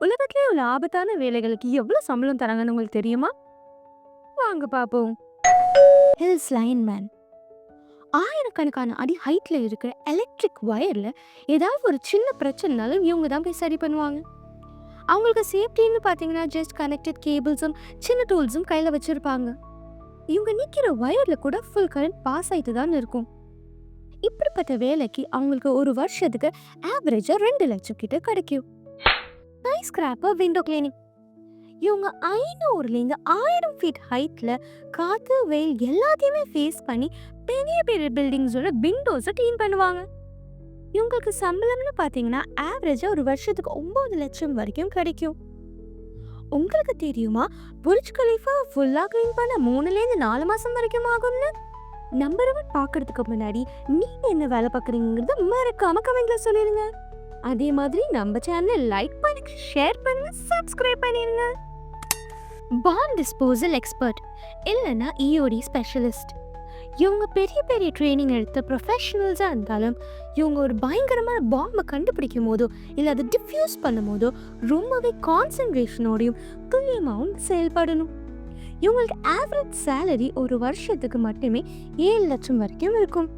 உலகத்திலே உள்ள ஆபத்தான வேலைகளுக்கு எவ்வளவு சம்பளம் தராங்கன்னு உங்களுக்கு தெரியுமா? வாங்க பாப்போம். ஹில்ஸ் லைன்மேன் ஆயிரக்கணக்கான அடி ஹைட்ல இருக்கிற எலக்ட்ரிக் வயர்ல ஏதாவது ஒரு சின்ன பிரச்சனைனாலும் இவங்க தான் போய் சரி பண்ணுவாங்க. அவங்களுக்கு சேஃப்டின்னு பார்த்தீங்கன்னா ஜஸ்ட் கனெக்டட் கேபிள்ஸும் சின்ன டூல்ஸும் கையில் வச்சிருப்பாங்க. இவங்க நிற்கிற வயர்ல கூட ஃபுல் கரண்ட் பாஸ் ஆகிட்டு தான் இருக்கும். இப்படிப்பட்ட வேலைக்கு அவங்களுக்கு ஒரு வருஷத்துக்கு ஆவரேஜாக 2 லட்சம் கிட்ட கிடைக்கும். ஸ்கிராப்பர் விண்டோ கிளீனிங் இவங்க 500லேருந்து 1000 ஃபீட் ஹைட்ல காற்று வெயில் எல்லாத்தையுமே ஃபேஸ் பண்ணி பெரிய பெரிய பில்டிங்ஸோட விண்டோஸை க்ளீன் பண்ணுவாங்க. இவங்களுக்கு சம்பளம்னு பார்த்தீங்கன்னா ஆவரேஜாக ஒரு வருஷத்துக்கு 9 லட்சம் வரைக்கும் கிடைக்கும். உங்களுக்கு தெரியுமா புர்ஜ் கலீஃபா ஃபுல்லாக க்ளீன் பண்ண 3லேருந்து 4 மாதம் வரைக்கும் ஆகும்னு? நம்பர் 1 பார்க்கறதுக்கு முன்னாடி நீங்கள் என்ன வேலை பார்க்குறீங்கிறத மறக்காம கமெண்ட்ல சொல்லிடுங்க. அதே மாதிரி நம்ம சேனலை லைக் பண்ணுங்க, ஷேர் பண்ணுங்க, சப்ஸ்கிரைப் பண்ணிடுங்க. பாம் டிஸ்போசல் எக்ஸ்பர்ட் இல்லைன்னா இஓடி ஸ்பெஷலிஸ்ட். இவங்க பெரிய பெரிய ட்ரைனிங் எடுத்த ப்ரொஃபஷனல்ஸாக இருந்தாலும் இவங்க ஒரு பயங்கரமான பாம்பை கண்டுபிடிக்கும் போதோ இல்லை அதை டிஃப்யூஸ் பண்ணும் போதோ ரொம்பவே கான்சன்ட்ரேஷனோடையும் துல்லியமாகவும் செயல்படணும். இவங்களுக்கு ஆவரேஜ் சேலரி ஒரு வருஷத்துக்கு மட்டுமே 7 லட்சம் வரைக்கும் இருக்கும்.